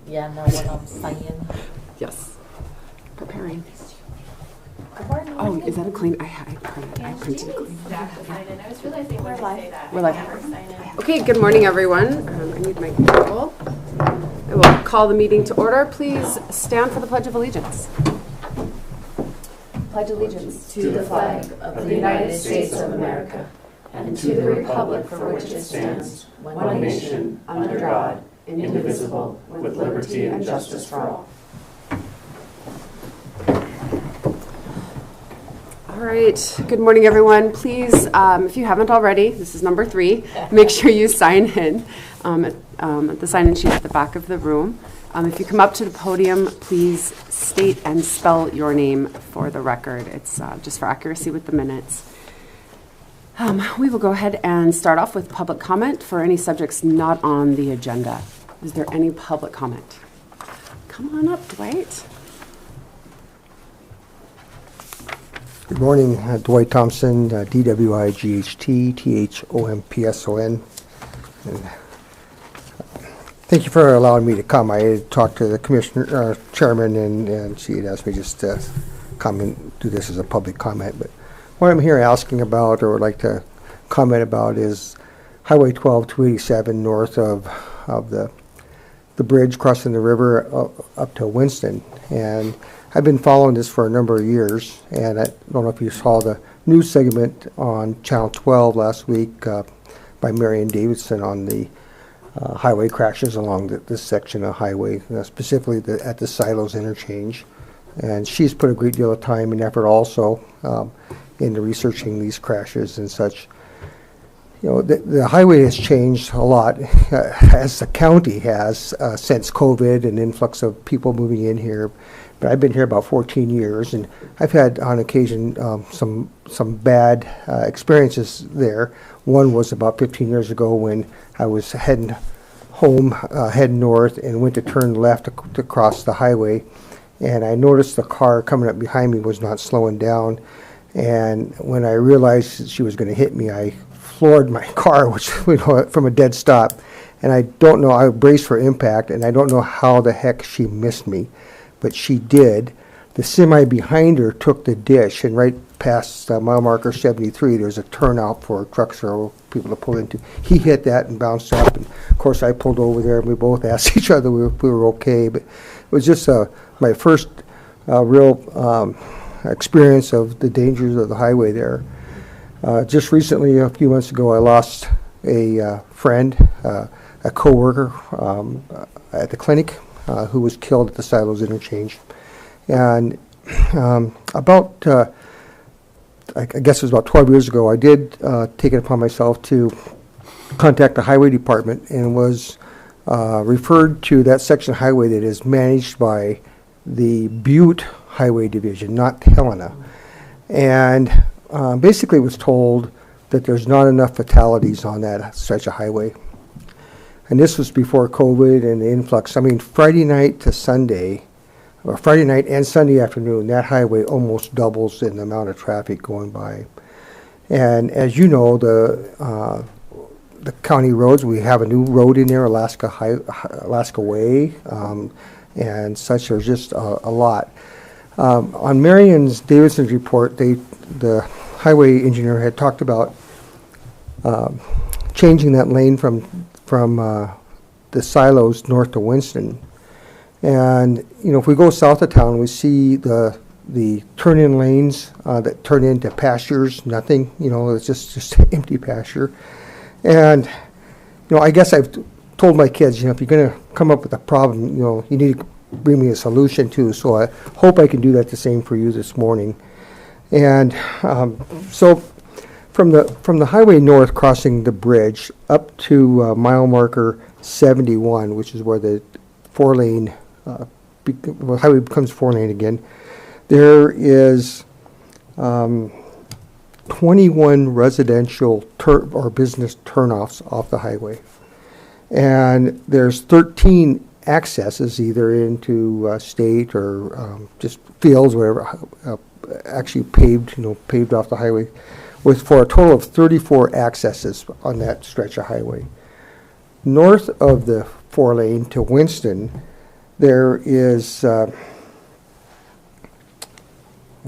Yeah, no, what I'm saying. Yes. Preparing. Good morning. Oh, is that a clean? I printed a clean. I was realizing we're live. We're live. Okay, good morning, everyone. I need my gavel. I will call the meeting to order. Please stand for the Pledge of Allegiance. Pledge allegiance to the flag of the United States of America and to the republic for which it stands, one nation, under God, indivisible, with liberty and justice for all. All right. Good morning, everyone. Please, if you haven't already, this is number 3, make sure you sign in at the sign-in sheet at the back of the room. If you come up to the podium, please state and spell your name for the record. It's just for accuracy with the minutes. We will go ahead and start off with public comment for any subjects not on the agenda. Is there any public comment? Come on up, Dwight. Good morning, Dwight Thompson, DWIGHT, THOMPSON. Thank you for allowing me to come. I had talked to the commissioner, chairman, and she had asked me just to come and do this as a public comment. But what I'm here asking about, or would like to comment about, is Highway 12 287 north of the bridge crossing the river up to Winston. And I've been following this for a number of years, and I don't know if you saw the news segment on Channel 12 last week by Marion Davidson on the highway crashes along this section of highway, specifically at the Silos interchange. And she's put a great deal of time and effort also into researching these crashes and such. You know, the highway has changed a lot, as the county has, since COVID and influx of people moving in here. But I've been here about 14 years, and I've had, on occasion, some bad experiences there. One was about 15 years ago when I was heading home, heading north, and went to turn left to cross the highway. And I noticed the car coming up behind me was not slowing down. And when I realized she was going to hit me, I floored my car, which, you know, from a dead stop. And I don't know, I braced for impact, and I don't know how the heck she missed me. But she did. The semi behind her took the dish, and right past mile marker 73, there's a turnout for trucks or people to pull into. He hit that and bounced up, and of course I pulled over there, and we both asked each other if we were okay. But it was just my first real experience of the dangers of the highway there. Just recently, a few months ago, I lost a friend, a coworker at the clinic, who was killed at the Silos interchange. And about, I guess it was about 12 years ago, I did take it upon myself to contact the highway department, and was referred to that section of highway that is managed by the Butte Highway Division, not Helena. And basically was told that there's not enough fatalities on that stretch of highway. And this was before COVID and the influx. I mean, Friday night to Sunday, or Friday night and Sunday afternoon, that highway almost doubles in the amount of traffic going by. And as you know, the county roads, we have a new road in there, Alaska Way, and such. There's just a lot. On Marion's Davidson's report, the highway engineer had talked about changing that lane from the Silos north to Winston. And, you know, if we go south of town, we see the turn-in lanes that turn into pastures, nothing, you know, it's just empty pasture. And, you know, I guess I've told my kids, you know, if you're going to come up with a problem, you know, you need to bring me a solution too. So I hope I can do that the same for you this morning. And so from the highway north crossing the bridge up to mile marker 71, which is where the 4-lane highway becomes 4-lane again, there is 21 residential or business turnoffs off the highway, and there's 13 accesses either into state or just fields, whatever, actually paved off the highway, for a total of 34 accesses on that stretch of highway. North of the 4-lane to Winston, there is, what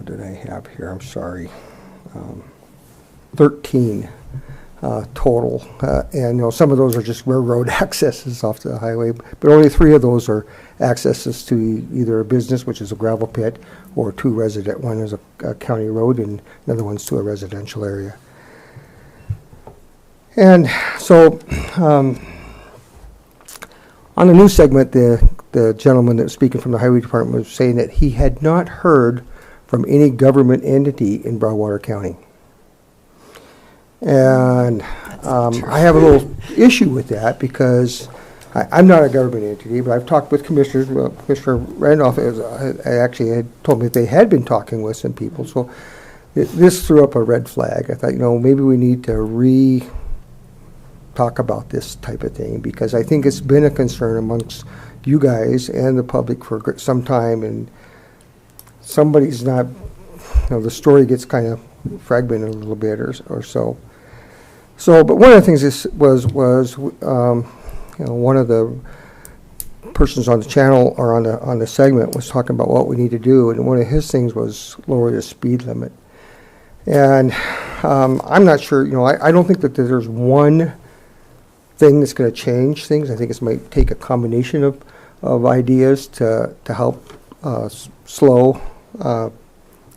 did I have here? I'm sorry. 13 total. And, some of those are just railroad accesses off the highway, but only 3 of those are accesses to either a business, which is a gravel pit, or 2 resident. One is a county road and another one's to a residential area. And so, on the news segment, the gentleman that was speaking from the highway department was saying that he had not heard from any government entity in Broadwater County. And I have a little issue with that because I'm not a government entity, but I've talked with commissioners. Well, Commissioner Randolph actually had told me that they had been talking with some people. So this threw up a red flag. I thought, maybe we need to talk about this type of thing, because I think it's been a concern amongst you guys and the public for some time, and somebody's not, the story gets kind of fragmented a little bit or so. So, but one of the things was one of the persons on the channel or on the segment was talking about what we need to do, and one of his things was lower the speed limit. And I'm not sure, I don't think that there's one thing that's going to change things. I think it might take a combination of ideas to help slow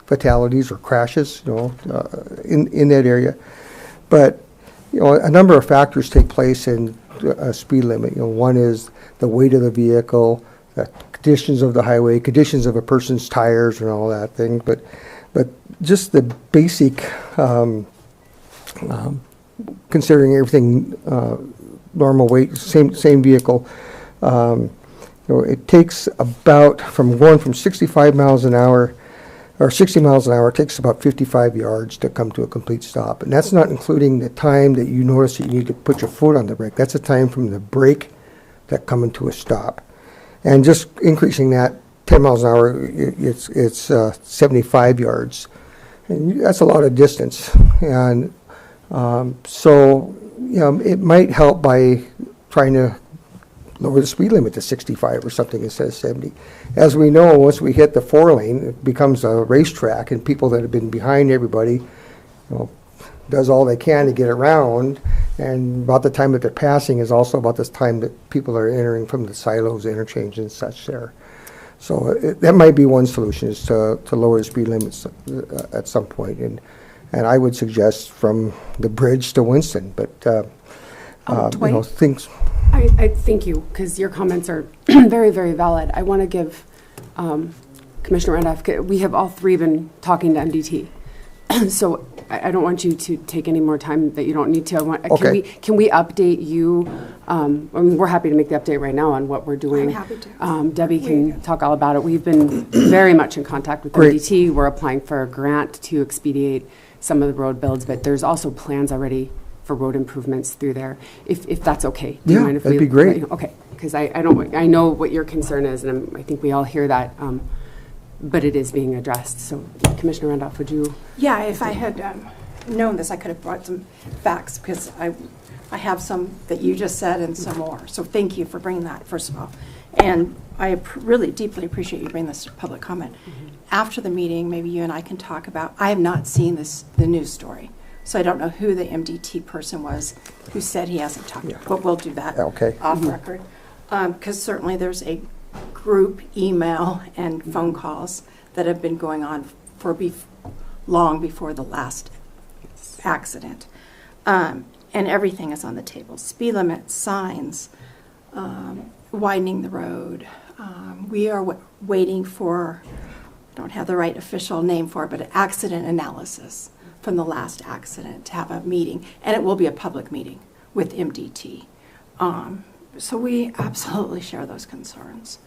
fatalities or crashes, in that area. But a number of factors take place in a speed limit. One is the weight of the vehicle, the conditions of the highway, conditions of a person's tires, and all that thing. But just the basic, considering everything, normal weight, same vehicle. It takes about going from 65 miles an hour or 60 miles an hour, it takes about 55 yards to come to a complete stop. And that's not including the time that you notice that you need to put your foot on the brake. That's the time from the brake that coming to a stop. And just increasing that 10 miles an hour, it's 75 yards. And that's a lot of distance. And so, it might help by trying to lower the speed limit to 65 or something instead of 70. As we know, once we hit the 4-lane, it becomes a racetrack, and people that have been behind everybody, does all they can to get around. And about the time that they're passing is also about this time that people are entering from the silos, interchange, and such there. So that might be one solution, is to lower the speed limits at some point. And I would suggest from the bridge to Winston, but things. I thank you, because your comments are very, very valid. I want to give Commissioner Randolph, we have all 3 been talking to MDT. So I don't want you to take any more time that you don't need to. Okay. Can we update you? We're happy to make the update right now on what we're doing. I'm happy to. Debbie can talk all about it. We've been very much in contact with MDT. We're applying for a grant to expedite some of the road builds, but there's also plans already for road improvements through there, if that's okay. Do you mind if that'd be great. Okay, because I know what your concern is, and I think we all hear that, but it is being addressed. So, Commissioner Randolph, would you? Yeah, if I had known this, I could have brought some facts, because I have some that you just said and some more. So thank you for bringing that, first of all. And I really deeply appreciate you bringing this to public comment. Mm-hmm. After the meeting, maybe you and I can talk about, I have not seen the news story. So I don't know who the MDT person was who said he hasn't talked to, but we'll do that off record. Because certainly there's a group email and phone calls that have been going on for long before the last accident. And everything is on the table. Speed limit, signs, widening the road. We are waiting for, I don't have the right official name for it, but an accident analysis from the last accident to have a meeting, and it will be a public meeting with MDT. So we absolutely share those concerns.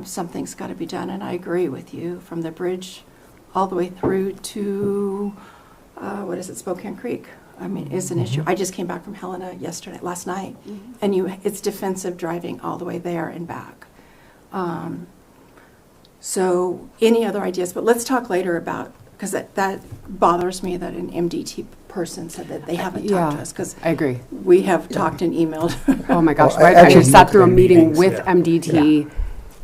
Something's got to be done, and I agree with you, from the bridge all the way through to, Spokane Creek. I mean, it's an issue. I just came back from Helena last night, and it's defensive driving all the way there and back. So any other ideas? But let's talk later about, because that bothers me that an MDT person said that they haven't talked to us. Because I agree. We have talked and emailed. Oh my gosh! Well, I just sat through a meeting with MDT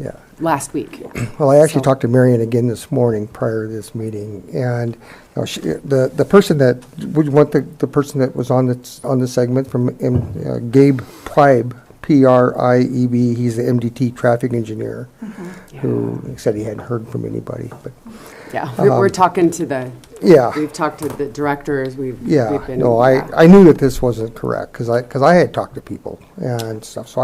Yeah. last week. Well, I actually So- talked to Marion again this morning prior to this meeting, and the person that, would you want the person that was on the segment from Gabe Pribe, Prieb, he's the MDT traffic engineer, who said he hadn't heard from anybody, but Yeah, we're talking to the, yeah. we've talked to the directors, we've Yeah, been. no, yeah. I knew that this wasn't correct, because I had talked to people and stuff, so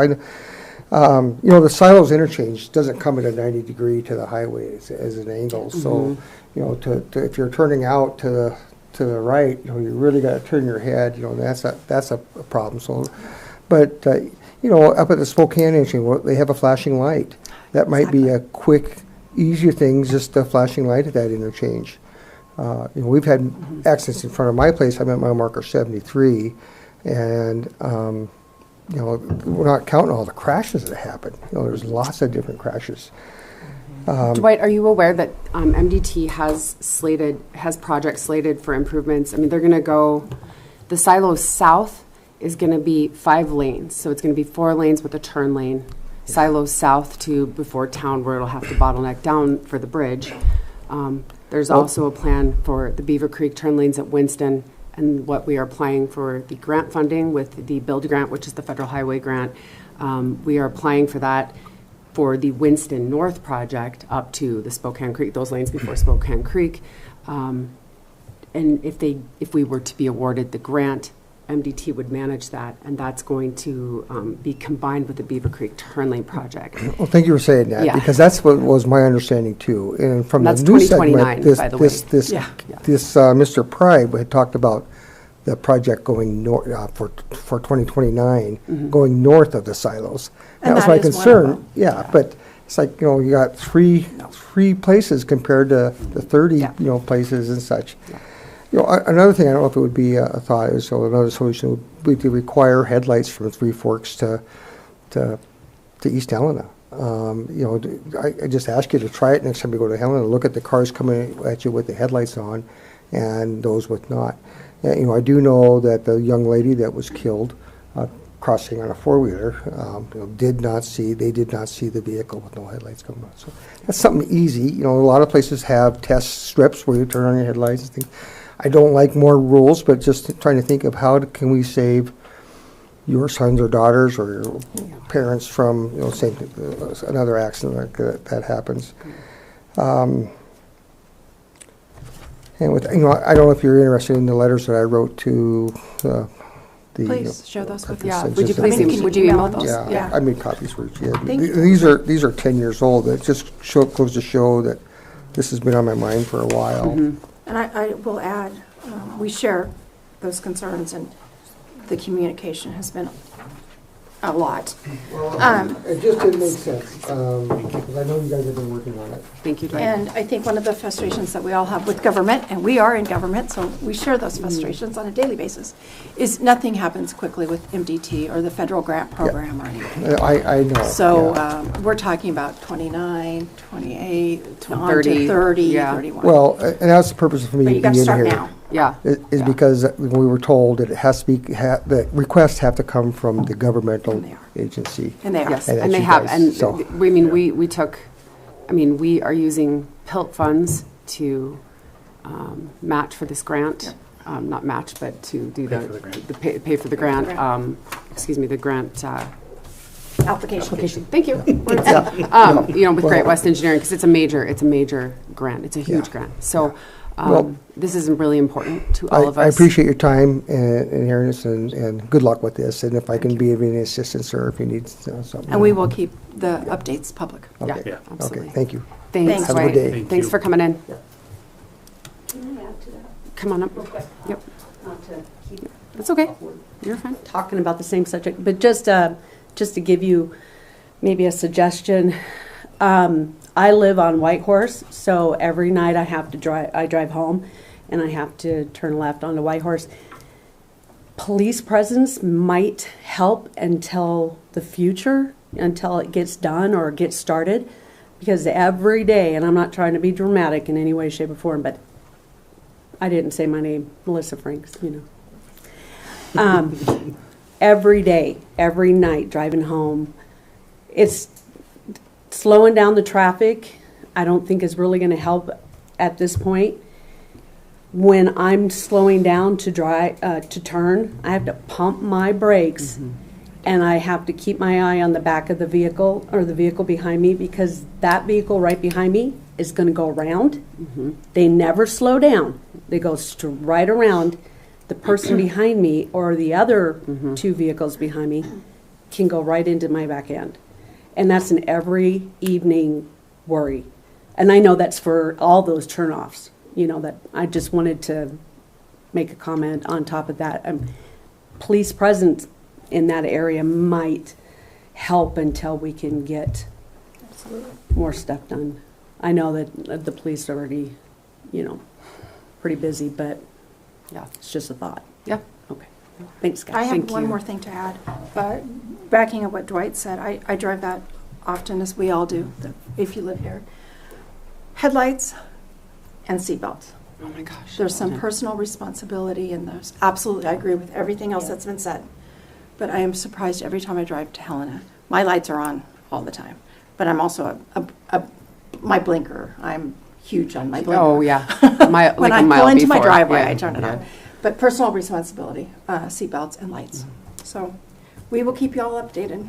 the Silos interchange doesn't come at a 90-degree to the highway as an angle, so, if you're turning out to the right, you really got to turn your head, that's a problem, so, but, up at the Spokane interchange, they have a flashing light. That might be a quick, easier thing, just a flashing light at that interchange. We've had accidents in front of my place. I'm at mile marker 73, and we're not counting all the crashes that happen. There's lots of different crashes. Dwight, are you aware that MDT has projects slated for improvements? I mean, they're going to go, the Silos South is going to be 5 lanes, so it's going to be 4 lanes with a turn lane. Silos South to before town, where it'll have to bottleneck down for the bridge. There's also a plan for the Beaver Creek turn lanes at Winston, and what we are applying for the grant funding with the Build Grant, which is the federal highway grant. We are applying for that for the Winston North project up to the Spokane Creek, those lanes before Spokane Creek. And if we were to be awarded the grant, MDT would manage that, and that's going to be combined with the Beaver Creek turn lane project. Well, thank you for saying that, Yeah. because that's what was my understanding too. And from That's the news 2029, segment, by the way. this Mr. Pribe had talked about the project going north for 2029, going north of the Silos. That And was that my is one of concern. them. Yeah, but it's like you got three places compared to the 30 Yeah. places and such. Another thing, I don't know if it would be a thought, is so another solution would be to require headlights from Three Forks to East Helena. I just ask you to try it next time you go to Helena. Look at the cars coming at you with the headlights on, and those with not. I do know that the young lady that was killed crossing on a four-wheeler did not see the vehicle with no headlights coming on. So that's something easy. A lot of places have test strips where you turn on your headlights and things. I don't like more rules, but just trying to think of how can we save your sons or daughters or your parents from say another accident like that happens. And with I don't know if you're interested in the letters that I wrote to the. Please share those with us. Yeah, Just would you a- please, Can you would you email email those? those? Yeah, I made copies for you. Yeah. Thank you. These are 10 years old. It just goes to show that this has been on my mind for a while. And I will add, we share those concerns, and the communication has been a lot. It just didn't make sense, because I know you guys have been working on it. Thank you, Dwight. And I think one of the frustrations that we all have with government, and we are in government, so we share those frustrations on a daily basis, is nothing happens quickly with MDT or the federal grant program or anything. I know. So yeah. we're talking about 29, 28, on 30, to 30, yeah. 31. Well, and that's the purpose for me But you got being to start here. now. Yeah. Is because we were told that it has to be, the requests have to come from the governmental And they are. agency. And they are. Yes, And and they that's you have, guys, and so- we are using PILT funds to match for this grant. Not match, but to do pay for the grant, the grant Application. Thank you. With Great West Engineering, because it's a major grant. It's a huge Yeah. grant. So Well- this is really important to all of us. I appreciate your time and hearing this, and good luck with this. And if I can be of any assistance, or if you need something. And we will keep the updates public. Okay. Yeah, absolutely. Okay, thank you. Thanks, Have a good Dwight. day. Thank Thanks you. for coming in. Can I add to that Come on up. real quick? Yep, Not to keep that's okay. You're fine. talking about the same subject, but just to give you maybe a suggestion, I live on Whitehorse, so every night I drive home, and I have to turn left onto Whitehorse. Police presence might help until the future, until it gets done or gets started, because every day, and I'm not trying to be dramatic in any way, shape, or form, but I didn't say my name, Melissa Franks, every day, every night driving home, it's slowing down the traffic, I don't think is really going to help at this point. When I'm slowing down to turn, I have to pump my brakes, and I have to keep my eye on the back of the vehicle or the vehicle behind me, because that vehicle right behind me is going to go around. They never slow down. They go right around. The person behind me or the other two vehicles behind me can go right into my back end. And that's an every evening worry. And I know that's for all those turnoffs. You know, that I just wanted to make a comment on top of that. Police presence in that area might help until we can get more stuff done. I know that the police are already, you know, pretty busy, but Yeah. it's just a thought. Yeah. Okay. Thanks, guys. I have Thank one you. more thing to add. Backing up what Dwight said, I drive that often, as we all do, if you live here. Headlights and seatbelts. Oh my gosh. There's some personal responsibility in those. Absolutely, I agree with everything else that's been said. But I am surprised every time I drive to Helena. My lights are on all the time, but I'm also my blinker. I'm huge on my blinker. Oh, yeah. When Like I a mile pull into my before. driveway, Yeah. I turn it Yeah. on. But personal responsibility, seatbelts and lights. So we will keep you all updated.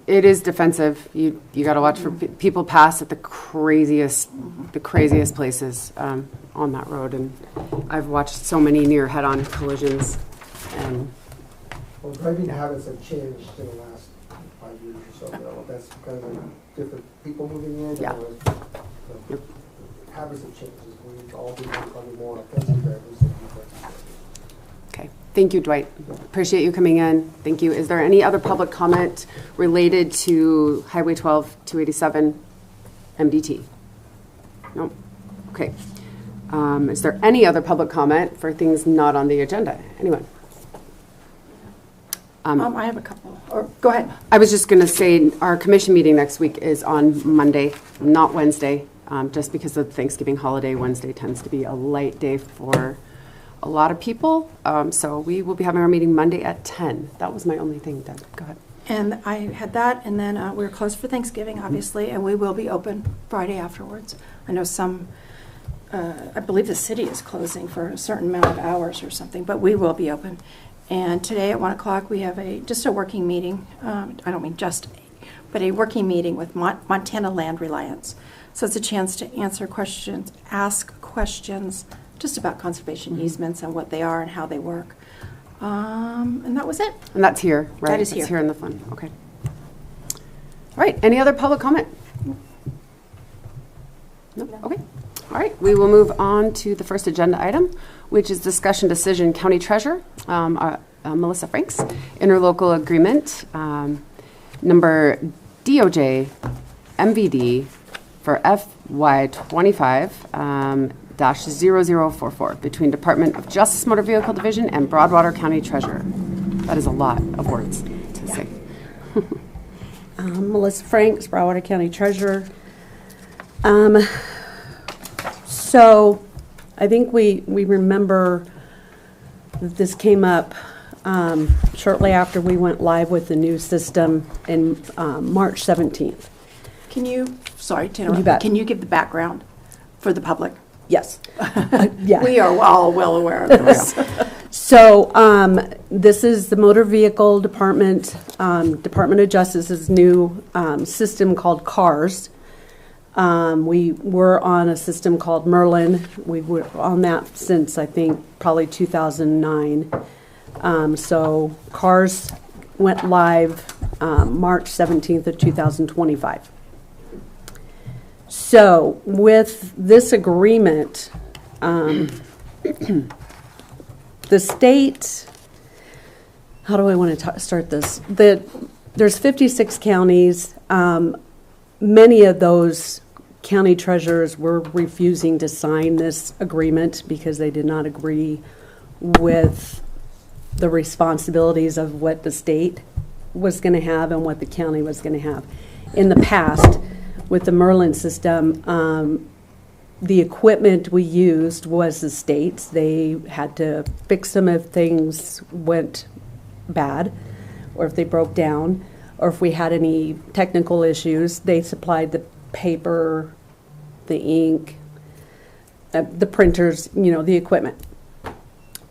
It is defensive. You got to watch for people pass at the craziest places on that road, and I've watched so many near head-on collisions. And Well, driving habits have changed in the last 5 years or so. That's because of different people moving in. Yeah. The habits have changed. We've all been becoming more offensive drivers than people. okay, thank you, Dwight. Appreciate you coming in. Thank you. Is there any other public comment related to Highway 12 287 MDT? No. Okay. Is there any other public comment for things not on the agenda? Anyone? I have a couple. Or go ahead. I was just going to say our commission meeting next week is on Monday, not Wednesday, just because of the Thanksgiving holiday. Wednesday tends to be a light day for a lot of people. So we will be having our meeting Monday at 10. That was my only thing, Deb. Go ahead. And I had that, and then we're closed for Thanksgiving, obviously, and we will be open Friday afterwards. I know I believe the city is closing for a certain amount of hours or something, but we will be open. And today at 1 o'clock, we have just a working meeting. I don't mean just, but a working meeting with Montana Land Reliance. So it's a chance to answer questions, ask questions just about conservation easements and what they are and how they work. And that was it. And that's here, right? That is That's here. here in the fund. Okay. All right. Any other public comment? No? Okay. All right. We will move on to the first agenda item, which is discussion decision county treasurer, Melissa Franks, interlocal agreement number DOJ MVD for FY25 -0044 between Department of Justice Motor Vehicle Division and Broadwater County Treasurer. That is a lot of words to say. Melissa Franks, Broward County Treasurer. So I think we remember that this came up shortly after we went live with the new system in March 17th. Can you, sorry to interrupt, You bet. can you give the background for the public? Yes. Yeah. We are all well aware of this. So this is the Motor Vehicle Department, Department of Justice's new system called CARS. We were on a system called Merlin. We were on that since, I think, probably 2009. So CARS went live March 17th of 2025. So with this agreement, the state, how do I want to start this? There's 56 counties. Many of those county treasurers were refusing to sign this agreement because they did not agree with the responsibilities of what the state was going to have and what the county was going to have. In the past, with the Merlin system, the equipment we used was the state's. They had to fix them if things went bad or if they broke down, or if we had any technical issues, they supplied the paper, the ink, the printers, you know, the equipment.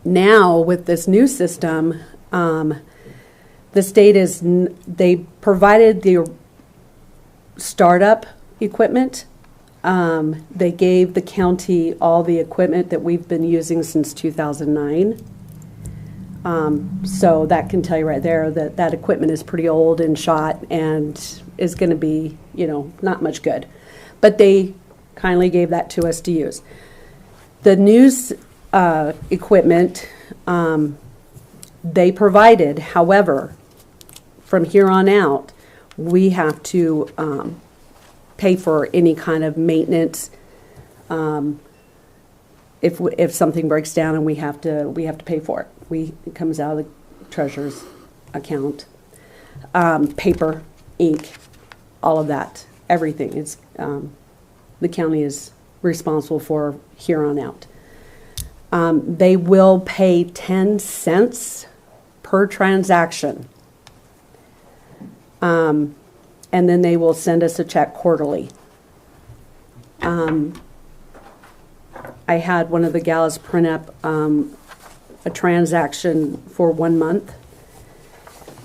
Now, with this new system, the state they provided the startup equipment. They gave the county all the equipment that we've been using since 2009. So that can tell you right there that that equipment is pretty old and shot and is going to be, you know, not much good. But they kindly gave that to us to use. The news equipment they provided, however, from here on out, we have to pay for any kind of maintenance. If something breaks down and we have to pay for it. It comes out of the treasurer's account. Paper, ink, all of that, everything is the county is responsible for here on out. They will pay 10 cents per transaction. And then they will send us a check quarterly. I had one of the gals print up a transaction for 1 month.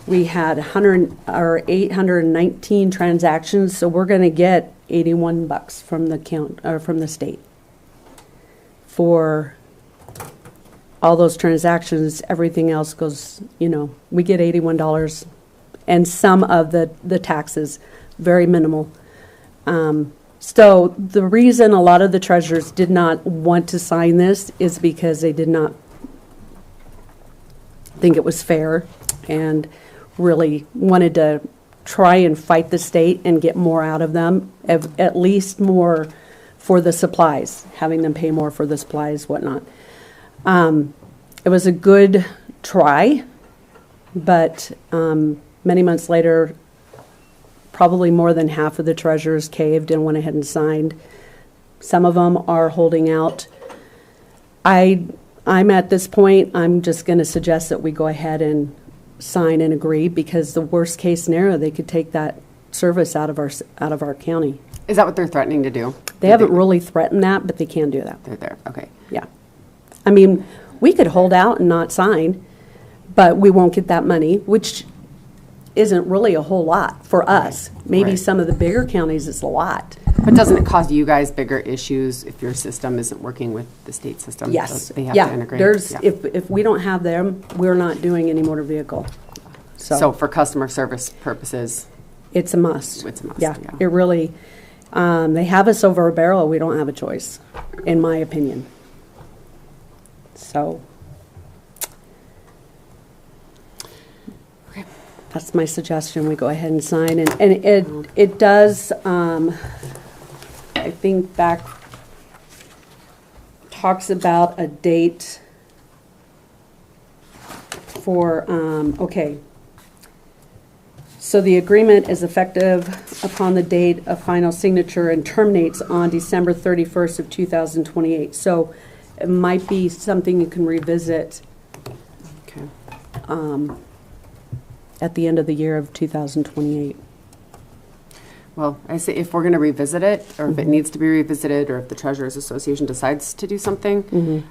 We had 819 transactions, so we're going to get $81 from the state for all those transactions. Everything else goes, you know, we get $81, and some of the taxes, very minimal. So the reason a lot of the treasurers did not want to sign this is because they did not think it was fair and really wanted to try and fight the state and get more out of them, at least more for the supplies, having them pay more for the supplies, whatnot. It was a good try, but many months later, probably more than half of the treasurers caved and went ahead and signed. Some of them are holding out. I'm at this point, I'm just going to suggest that we go ahead and sign and agree, because the worst case scenario, they could take that service out of our county. Is that what they're threatening to do? They haven't really threatened that, but they can do that. They're there, okay. Yeah. I mean, we could hold out and not sign, but we won't get that money, which isn't really a whole lot for us. Maybe Right. some of the bigger counties, it's a lot. But doesn't it cause you guys bigger issues if your system isn't working with the state system? Yes. So they have Yeah. to integrate? There's, Yeah. if we don't have them, we're not doing any motor vehicle. So for customer service purposes, It's a must. It's a must, Yeah, yeah. it really, they have us over a barrel. We don't have a choice, in my opinion. So. That's my suggestion. We go ahead and sign. And it does, I think back, talks about a date for, okay. So the agreement is effective upon the date of final signature and terminates on December 31st of 2028. So it might be something you can revisit okay. at the end of the year of 2028. Well, I say if we're going to revisit it, or if it needs to be revisited, or if the Treasurers Association decides to do something,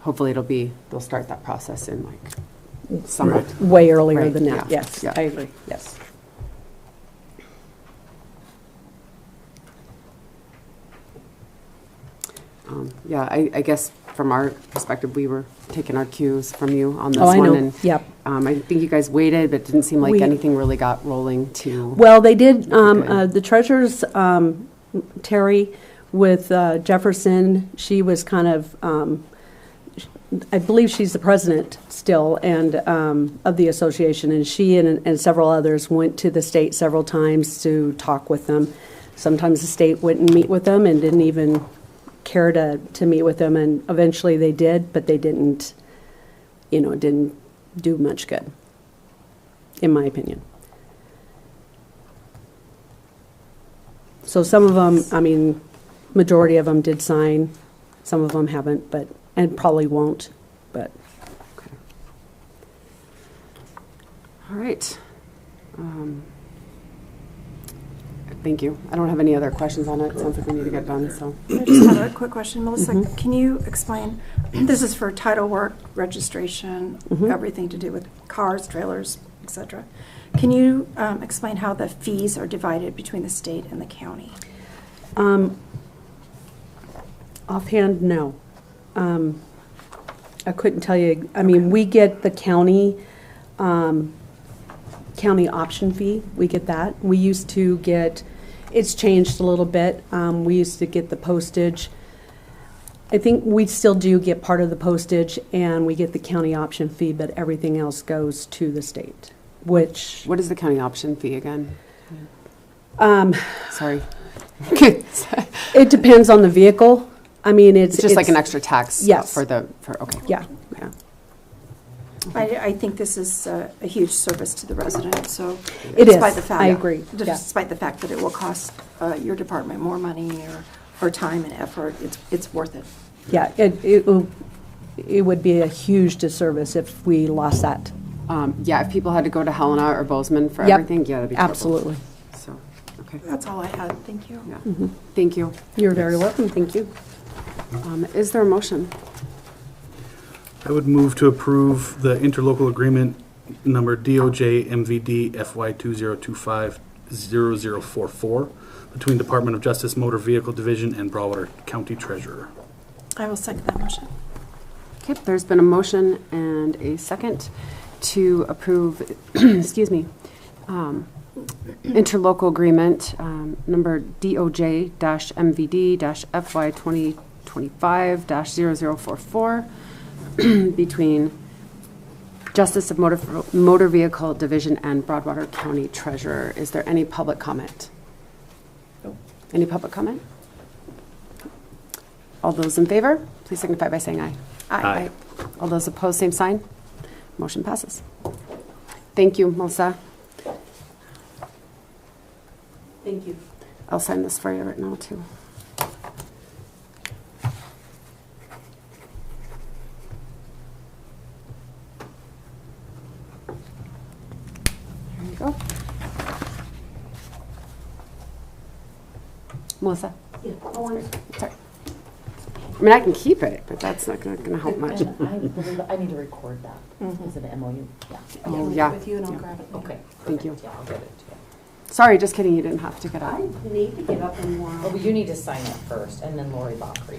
hopefully they'll start that process in like summer. Way earlier Right, than that, yeah, yes, yeah. I agree, yes. Yeah, I guess from our perspective, we were taking our cues from you on this Oh, I one. know. And, Yep. I think you guys waited, but it didn't seem like We- anything really got rolling to. Well, they did, Good. the treasurers, Terry with Jefferson, she was kind of, I believe she's the president still, and of the association, and she and several others went to the state several times to talk with them. Sometimes the state wouldn't meet with them and didn't even care to meet with them, and eventually they did, but they didn't, didn't do much good, in my opinion. So some of them, I mean, majority of them did sign, some of them haven't, and probably won't, but. All right. Thank you. I don't have any other questions on it. Sounds like we need to get done, so. I just have a quick question. Melissa, can you explain, this is for title work, registration, everything to do with cars, trailers, et cetera. Can you explain how the fees are divided between the state and the county? Offhand, no. I couldn't tell you. I mean, we get the county option fee. We get that. We used to get, it's changed a little bit. We used to get the postage. I think we still do get part of the postage, and we get the county option fee, but everything else goes to the state, which... What is the county option fee again? Sorry. It depends on the vehicle. I mean, It's just like an extra tax? Yes. Okay. Yeah. Yeah. I think this is a huge service to the resident, so. It is. despite the fact- I agree. Yeah. Despite the fact that it will cost your department more money or time and effort, it's worth it. Yeah, it would be a huge disservice if we lost that. Yeah, if people had to go to Helena or Bozeman for Yep. everything, yeah, that'd be terrible. Absolutely. So, okay. That's all I had. Thank you. Yeah. Thank you. You're very welcome. Thank you. Is there a motion? I would move to approve the interlocal agreement number DOJ MVD FY 2025-0044 between Department of Justice Motor Vehicle Division and Broadwater County Treasurer. I will second that motion. Okay, there's been a motion and a second to approve, excuse me, interlocal agreement number DOJ-MVD-FY 2025-0044 between Justice of Motor Vehicle Division and Broadwater County Treasurer. Is there any public comment? Any public comment? All those in favor, please signify by saying aye. Aye. All those opposed, same sign. Motion passes. Thank you, Melissa. Thank you. I'll sign this for you right now, too. There you go. Melissa? Yeah, I wanted, Sorry. I mean, I can keep it, but that's not going to help much. And I believe I need to record that. Is it an MOU? Yeah. Oh, yeah. With you and I'll Yeah. grab it. Okay. Thank you. Yeah, I'll get it to you. Sorry, just kidding. You didn't have to get up. I need to get up and Oh, but you need to sign it first, and then Lori Bakri.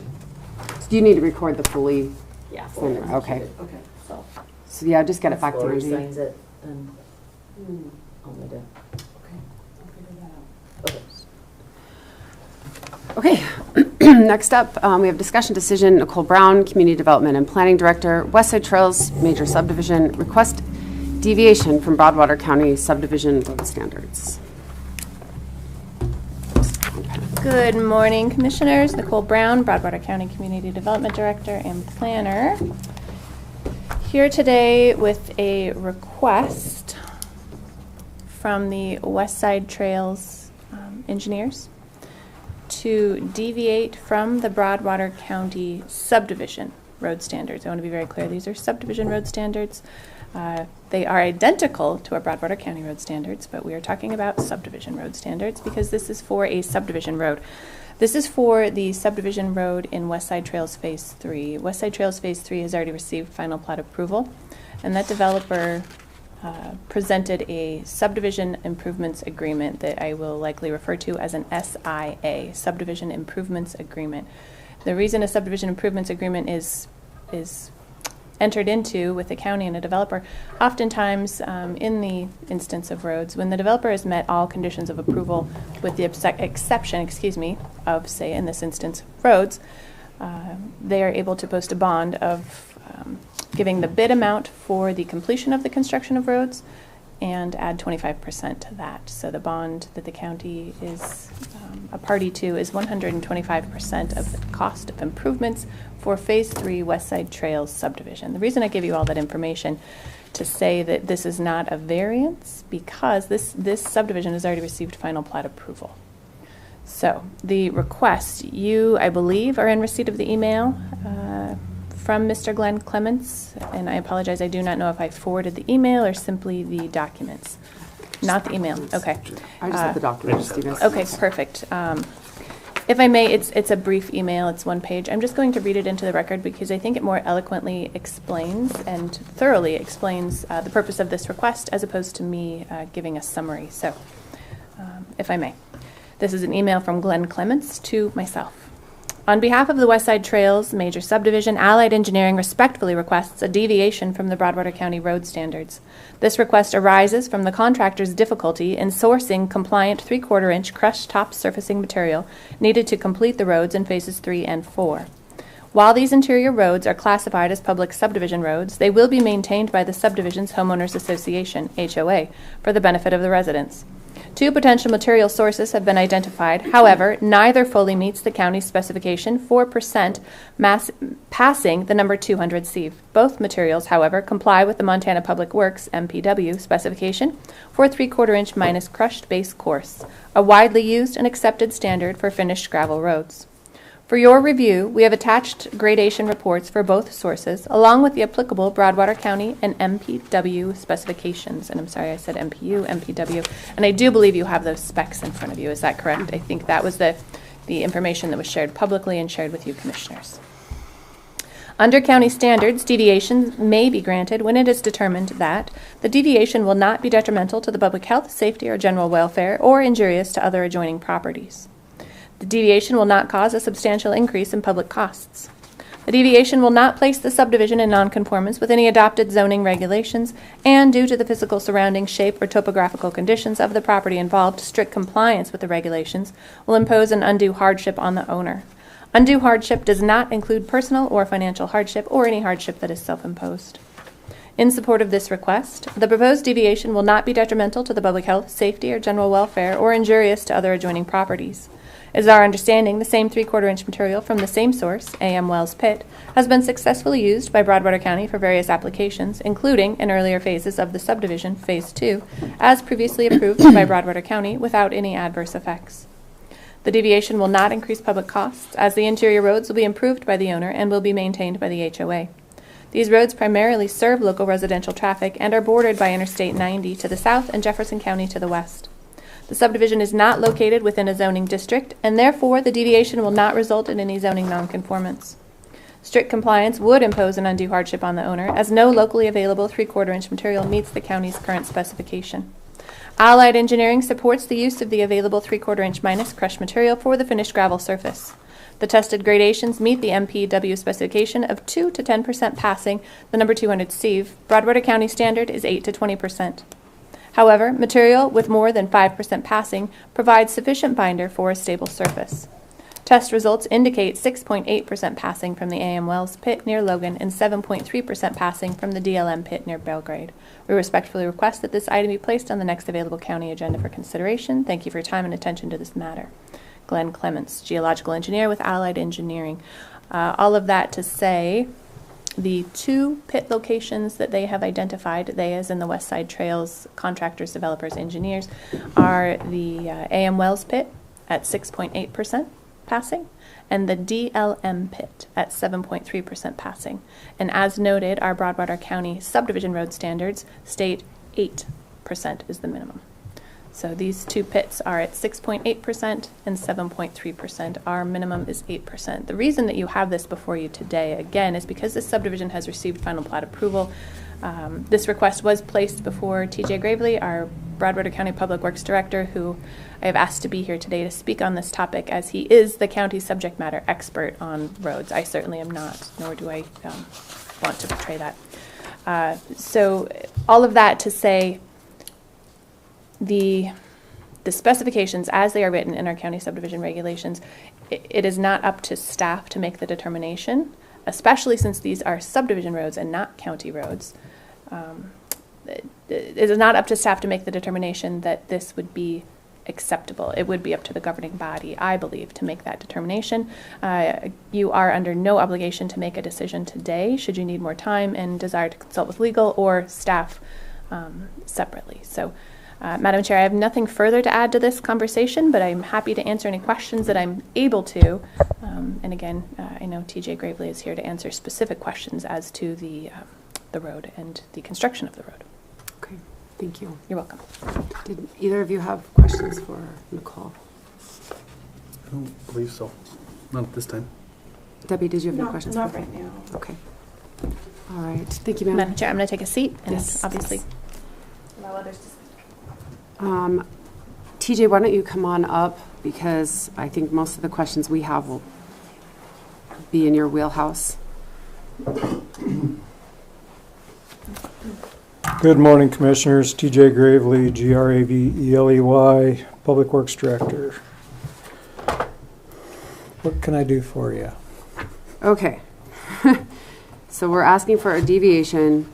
Do you need to record the fully? Yeah. Okay. Okay. So. So, yeah, just get it back to Lori Angie. signs it, and I'll need to. Okay, I'll figure that out. Okay. Okay, next up, we have discussion decision, Nicole Brown, Community Development and Planning Director, Westside Trails Major Subdivision, request deviation from Broadwater County subdivision road standards. Good morning, Commissioners. Nicole Brown, Broadwater County Community Development Director and Planner. Here today with a request from the Westside Trails engineers to deviate from the Broadwater County subdivision road standards. I want to be very clear, these are subdivision road standards. They are identical to our Broadwater County road standards, but we are talking about subdivision road standards because this is for a subdivision road. This is for the subdivision road in Westside Trails Phase 3. Westside Trails Phase 3 has already received final plat approval, and that developer presented a subdivision improvements agreement that I will likely refer to as an SIA, Subdivision Improvements Agreement. The reason a subdivision improvements agreement is entered into with the county and a developer, oftentimes in the instance of roads, when the developer has met all conditions of approval with the exception, of, say, in this instance, roads, they are able to post a bond of giving the bid amount for the completion of the construction of roads and add 25% to that. So the bond that the county is a party to is 125% of the cost of improvements for Phase 3 Westside Trails subdivision. The reason I give you all that information to say that this is not a variance because this subdivision has already received final plat approval. So the request, you, I believe, are in receipt of the email from Mr. Glenn Clements, and I apologize, I do not know if I forwarded the email or simply the documents. Not the email, okay. I just have the document, just so you guys. Okay, perfect. If I may, it's a brief email, it's one page. I'm just going to read it into the record because I think it more eloquently explains and thoroughly explains the purpose of this request as opposed to me giving a summary. So, if I may. This is an email from Glenn Clements to myself. On behalf of the West Side Trails Major Subdivision, Allied Engineering respectfully requests a deviation from the Broadwater County road standards. This request arises from the contractor's difficulty in sourcing compliant 3/4-inch crushed top surfacing material needed to complete the roads in phases 3 and 4. While these interior roads are classified as public subdivision roads, they will be maintained by the subdivision's homeowners association, HOA, for the benefit of the residents. 2 potential material sources have been identified. However, neither fully meets the county's specification for % passing the number 200 sieve. Both materials, however, comply with the Montana Public Works MPW specification for 3/4-inch minus crushed base course, a widely used and accepted standard for finished gravel roads. For your review, we have attached gradation reports for both sources, along with the applicable Broadwater County and MPW specifications. And I'm sorry, I said MPU, MPW. And I do believe you have those specs in front of you. Is that correct? I think that was the information that was shared publicly and shared with you, commissioners. Under county standards, deviations may be granted when it is determined that the deviation will not be detrimental to the public health, safety, or general welfare, or injurious to other adjoining properties. The deviation will not cause a substantial increase in public costs. The deviation will not place the subdivision in nonconformance with any adopted zoning regulations, and due to the physical surrounding shape or topographical conditions of the property involved, strict compliance with the regulations will impose an undue hardship on the owner. Undue hardship does not include personal or financial hardship or any hardship that is self-imposed. In support of this request, the proposed deviation will not be detrimental to the public health, safety, or general welfare, or injurious to other adjoining properties. It is our understanding the same 3/4-inch material from the same source, AM Wells Pit, has been successfully used by Broadwater County for various applications, including in earlier phases of the subdivision, Phase 2, as previously approved by Broadwater County without any adverse effects. The deviation will not increase public costs, as the interior roads will be improved by the owner and will be maintained by the HOA. These roads primarily serve local residential traffic and are bordered by Interstate 90 to the south and Jefferson County to the west. The subdivision is not located within a zoning district, and therefore the deviation will not result in any zoning nonconformance. Strict compliance would impose an undue hardship on the owner, as no locally available 3/4-inch material meets the county's current specification. Allied Engineering supports the use of the available 3/4-inch minus crushed material for the finished gravel surface. The tested gradations meet the MPW specification of 2 to 10% passing the number 200 sieve. Broadwater County standard is 8 to 20%. However, material with more than 5% passing provides sufficient binder for a stable surface. Test results indicate 6.8% passing from the AM Wells Pit near Logan and 7.3% passing from the DLM Pit near Belgrade. We respectfully request that this item be placed on the next available county agenda for consideration. Thank you for your time and attention to this matter. Glenn Clements, Geological Engineer with Allied Engineering. All of that to say, the 2 pit locations that they have identified, they as in the West Side Trails contractors, developers, engineers, are the AM Wells Pit at 6.8% passing and the DLM Pit at 7.3% passing. And as noted, our Broadwater County subdivision road standards state 8% is the minimum. So these 2 pits are at 6.8% and 7.3%. Our minimum is 8%. The reason that you have this before you today, again, is because this subdivision has received final plat approval. This request was placed before TJ Gravely, our Broadwater County Public Works Director, who I have asked to be here today to speak on this topic, as he is the county's subject matter expert on roads. I certainly am not, nor do I want to portray that. So all of that to say, the specifications as they are written in our county subdivision regulations, it is not up to staff to make the determination, especially since these are subdivision roads and not county roads. It is not up to staff to make the determination that this would be acceptable. It would be up to the governing body, I believe, to make that determination. You are under no obligation to make a decision today, should you need more time and desire to consult with legal or staff separately. So, Madam Chair, I have nothing further to add to this conversation, but I'm happy to answer any questions that I'm able to. And again, I know TJ Gravely is here to answer specific questions as to the road and the construction of the road. Okay. Thank you. You're welcome. Did either of you have questions for Nicole? I don't believe so. Not at this time. Debbie, did you have any Not, questions? not for- right now. Okay. All right. Thank you, ma'am. Madam Chair, I'm going to take a seat and Yes. obviously allow others to speak. TJ, why don't you come on up, because I think most of the questions we have will be in your wheelhouse. Good morning, Commissioners. TJ Gravely, Gravely, Public Works Director. What can I do for you? Okay. So we're asking for a deviation.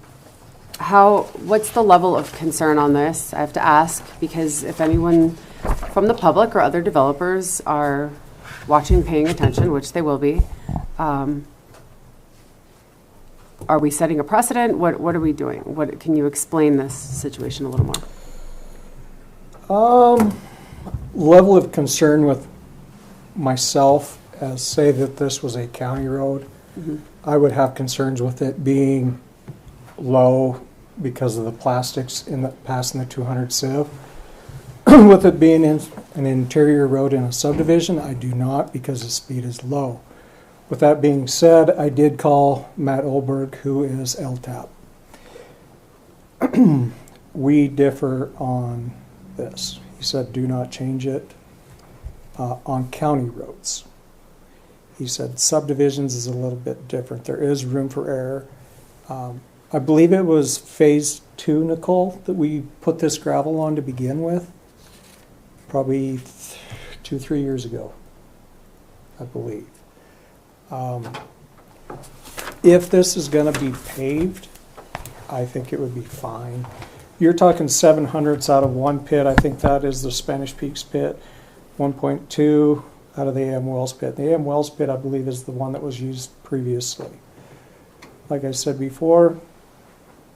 What's the level of concern on this? I have to ask, because if anyone from the public or other developers are watching, paying attention, which they will be, are we setting a precedent? What are we doing? Can you explain this situation a little more? Level of concern with myself, as say that this was a county road, I would have concerns with it being low because of the plastics passing the 200 sieve. With it being in an interior road in a subdivision, I do not, because the speed is low. With that being said, I did call Matt Olberg, who is LTAP. We differ on this. He said, do not change it on county roads. He said subdivisions is a little bit different. There is room for error. I believe it was phase 2, Nicole, that we put this gravel on to begin with. Probably 2-3 years ago, I believe. If this is going to be paved, I think it would be fine. You're talking 700ths out of one pit. I think that is the Spanish Peaks pit. 1.2 out of the AM Wells pit. The AM Wells pit, I believe, is the one that was used previously. Like I said before,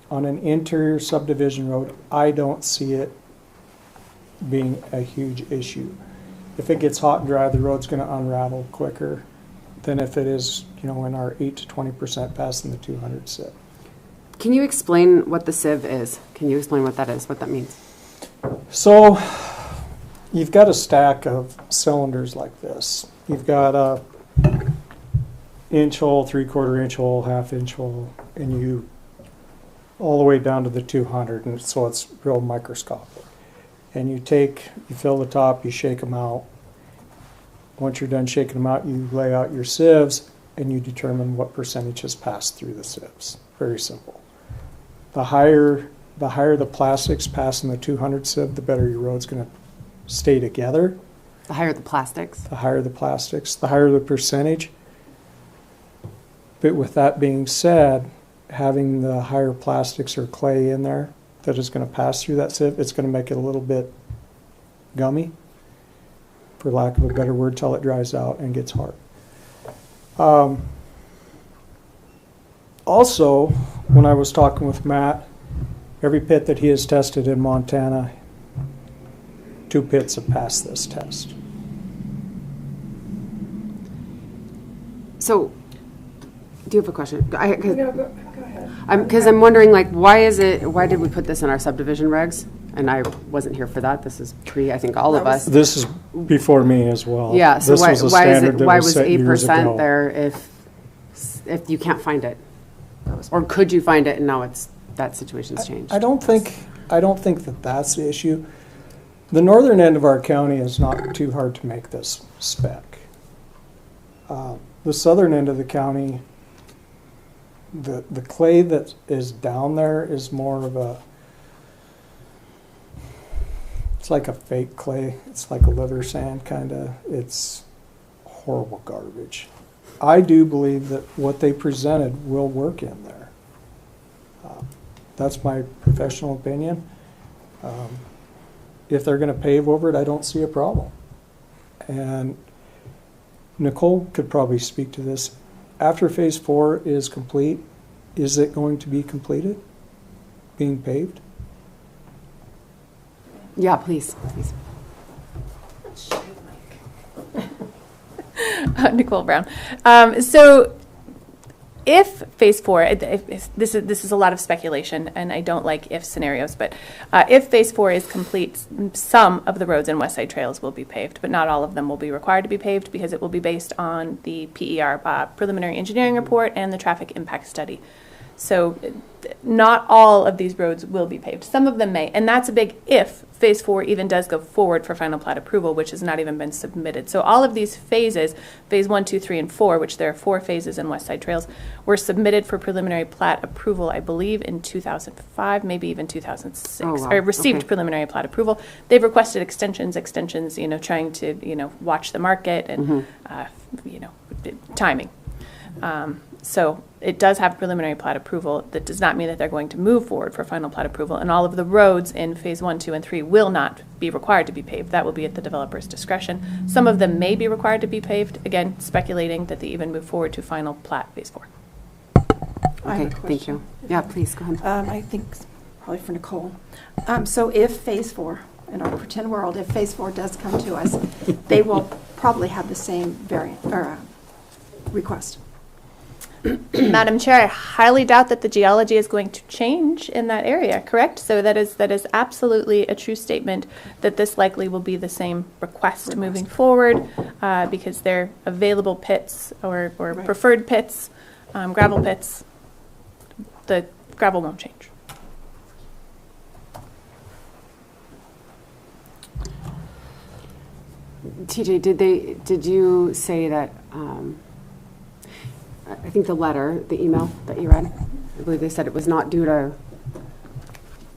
on an interior subdivision road, I don't see it being a huge issue. If it gets hot and dry, the road's going to unravel quicker than if it is, in our 8 to 20% passing the 200 sieve. Can you explain what the sieve is? Can you explain what that is, what that means? So, you've got a stack of cylinders like this. You've got a inch hole, 3/4 inch hole, 1/2 inch hole, and you all the way down to the 200, and so it's real microscopic. And you fill the top, you shake them out. Once you're done shaking them out, you lay out your sieves, and you determine what percentage has passed through the sieves. Very simple. The higher the plastics passing the 200 sieve, the better your road's going to stay together. The higher the plastics? The higher the plastics, the higher the percentage. But with that being said, having the higher plastics or clay in there that is going to pass through that sieve, it's going to make it a little bit gummy, for lack of a better word, till it dries out and gets hard. Also, when I was talking with Matt, every pit that he has tested in Montana, 2 pits have passed this test. So, do you have a question? Go ahead. Because I'm wondering, why did we put this in our subdivision regs? And I wasn't here for that. This is I think all of us. This is before me as well. Yeah, so This was a standard that why was was set years 8% ago. there if you can't find it? Or could you find it and now that situation's changed? I don't think that that's the issue. The northern end of our county is not too hard to make this spec. The southern end of the county, the clay that is down there is more of it's like a fake clay. It's like a liver sand kind of. It's horrible garbage. I do believe that what they presented will work in there. That's my professional opinion. If they're going to pave over it, I don't see a problem. And Nicole could probably speak to this. After phase 4 is complete, is it going to be completed, being paved? Yeah, please. Nicole Brown. So if phase 4, this is a lot of speculation, and I don't like if scenarios, but if phase 4 is complete, some of the roads and West Side Trails will be paved, but not all of them will be required to be paved because it will be based on the PER, preliminary engineering report, and the traffic impact study. So not all of these roads will be paved. Some of them may, and that's a big if phase 4 even does go forward for final plat approval, which has not even been submitted. So all of these phases, phase 1, 2, 3, and 4, which there are 4 phases in West Side Trails, were submitted for preliminary plat approval, I believe, in 2005, maybe even 2006, Oh, wow. or received Okay. preliminary plat approval. They've requested extensions, trying to, watch the market and, timing. So it does have preliminary plat approval. That does not mean that they're going to move forward for final plat approval. And all of the roads in phase 1, 2, and 3 will not be required to be paved. That will be at the developer's discretion. Some of them may be required to be paved, again, speculating that they even move forward to final plat phase 4. I have Okay, a thank question. you. Yeah, please, go ahead. I think probably for Nicole. So if phase 4, in our pretend world, if phase 4 does come to us, they will probably have the same variant, or request. Madam Chair, I highly doubt that the geology is going to change in that area, correct? So that is absolutely a true statement that this likely will be the same request moving forward because they're available pits or Right. preferred pits, gravel pits. The gravel won't change. TJ, did you say that, I think the letter, the email that you read, I believe they said it was not due to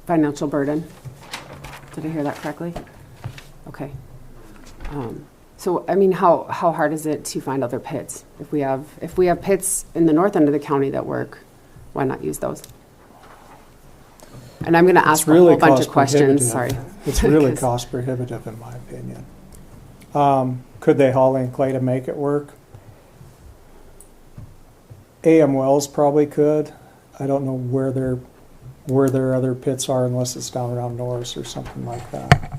financial burden. Did I hear that correctly? Okay. So, I mean, how hard is it to find other pits? If we have pits in the north end of the county that work, why not use those? And I'm going to ask a whole bunch of questions, sorry. It's really 'Cause- cost prohibitive in my opinion. Could they haul in clay to make it work? AM Wells probably could. I don't know where their other pits are unless it's down around Norris or something like that.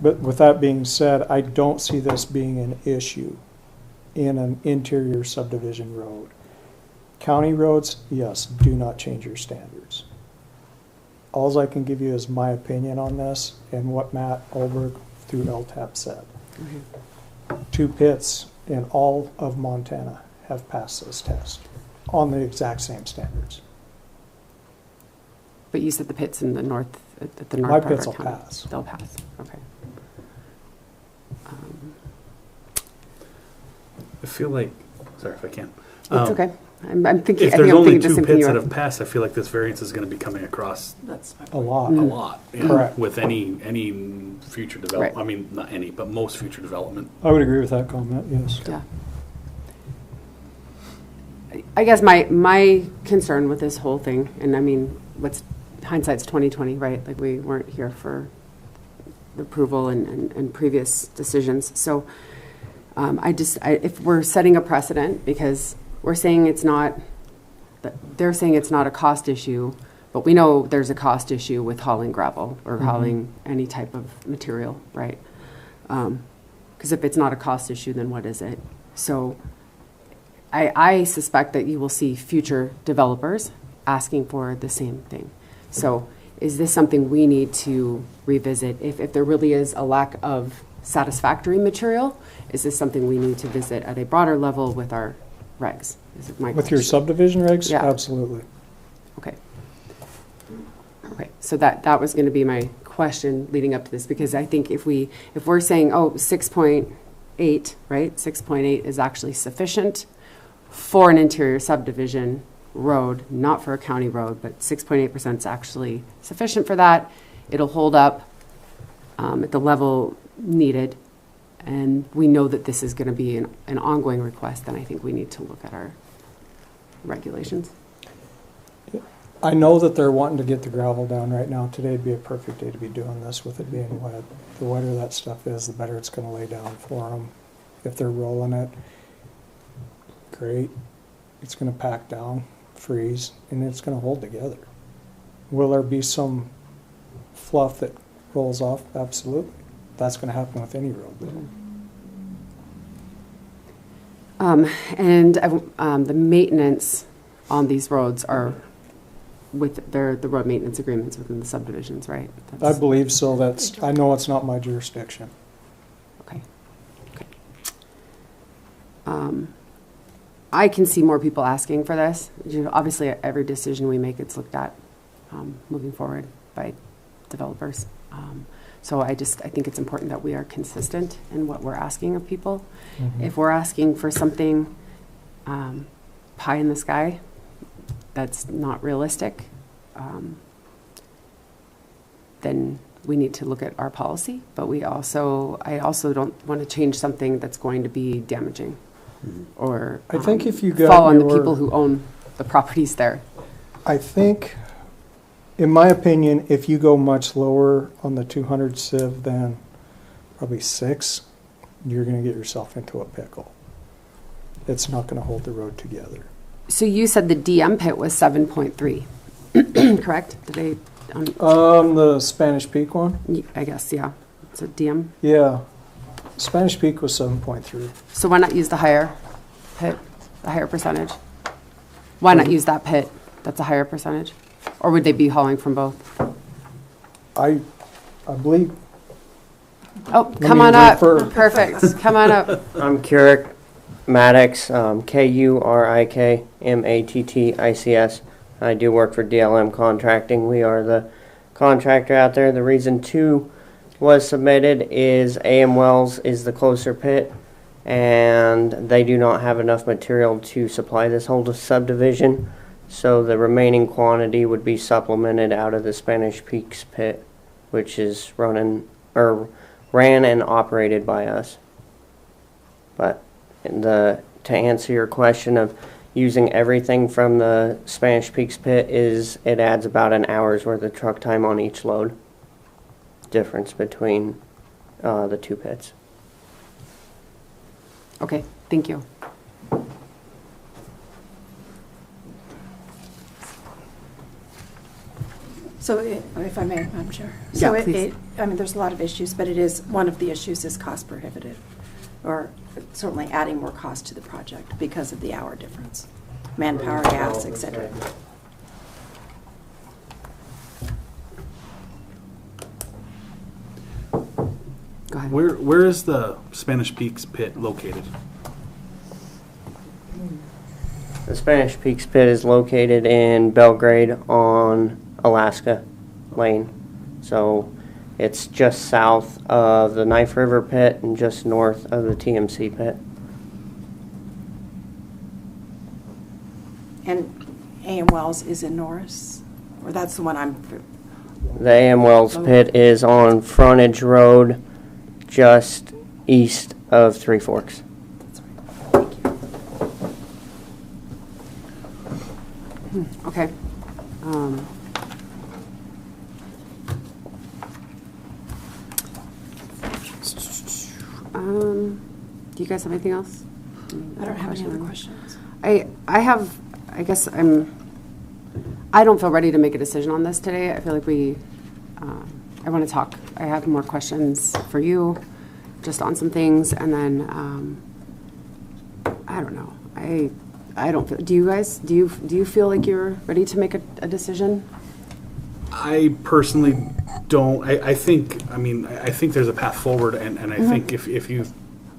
But with that being said, I don't see this being an issue in an interior subdivision road. County roads, yes, do not change your standards. Alls I can give you is my opinion on this and what Matt Olberg through LTAP said. 2 pits in all of Montana have passed this test on the exact same standards. But you said the pits in the north, at the north My part of pits our will county. pass. They'll pass, okay. I feel like, sorry if I can. It's okay. I'm thinking, If I think there's I'm only thinking the 2 same thing pits you that are. have passed, I feel like this variance is going to be coming across That's my A point. lot. a lot. yeah, Correct. With any future development. Right. I mean, not any, but most future development. I would agree with that comment, yes. Yeah. I guess my concern with this whole thing, and I mean, hindsight's 2020, right? Like we weren't here for the approval and previous decisions. So if we're setting a precedent, because we're saying they're saying it's not a cost issue, but we know there's a cost issue with hauling gravel or hauling any type of material, right? Because if it's not a cost issue, then what is it? So I suspect that you will see future developers asking for the same thing. So is this something we need to revisit? If there really is a lack of satisfactory material, is this something we need to visit at a broader level with our regs? With your subdivision regs? Yeah. Absolutely. Okay. Okay, so that was going to be my question leading up to this, because I think if we're saying, 6.8, right? 6.8 is actually sufficient for an interior subdivision road, not for a county road, but 6.8% is actually sufficient for that. It'll hold up at the level needed, and we know that this is going to be an ongoing request, then I think we need to look at our regulations. I know that they're wanting to get the gravel down right now. Today'd be a perfect day to be doing this with it being wet. The wetter that stuff is, the better it's going to lay down for them. If they're rolling it, great. It's going to pack down, freeze, and it's going to hold together. Will there be some fluff that rolls off? Absolutely. That's going to happen with any road. And the maintenance on these roads are with the road maintenance agreements within the subdivisions, right? I believe so. I know it's not my jurisdiction. Okay. I can see more people asking for this. Obviously, every decision we make, it's looked at moving forward by developers. So I think it's important that we are consistent in what we're asking of people. Mhm. If we're asking for something pie in the sky, that's not realistic, then we need to look at our policy. But I also don't want to change something that's going to be damaging or I think if you got fall on the your- people who own the properties there. I think, in my opinion, if you go much lower on the 200 sieve than probably 6, you're going to get yourself into a pickle. It's not going to hold the road together. So you said the DM pit was 7.3, correct? Did The Spanish Peak one? I guess, yeah. So DM. Yeah. Spanish Peak was 7.3. So why not use the higher pit, the higher percentage? Why not use that pit? That's a higher percentage? Or would they be hauling from both? I believe. Oh, Let come me on up. refer. Perfect. Come on up. I'm Keurig Maddox, KURIK-MATTICS. I do work for DLM Contracting. We are the contractor out there. The reason 2 was submitted is AM Wells is the closer pit, and they do not have enough material to supply this whole subdivision. So the remaining quantity would be supplemented out of the Spanish Peaks pit, which is ran and operated by us. But to answer your question of using everything from the Spanish Peaks pit, it adds about an hour's worth of truck time on each load. Difference between the 2 pits. Okay, thank you. So if I may, Madam Chair. Yeah, So please. there's a lot of issues, but one of the issues is cost prohibitive, or certainly adding more cost to the project because of the hour difference, manpower, gas, et cetera. Go ahead. Where is the Spanish Peaks pit located? The Spanish Peaks pit is located in Belgrade on Alaska Lane. So it's just south of the Knife River pit and just north of the TMC pit. And AM Wells is in Norris, or that's the one The AM Wells pit is on Frontage Road, just east of Three Forks. Okay. Do you guys have anything else? I don't have any other questions. I don't feel ready to make a decision on this today. I feel like I want to talk. I have more questions for you, just on some things, and then, I don't know. I don't feel, do you guys, do you feel like you're ready to make a decision? I personally don't. I think there's a path forward, and I think if you,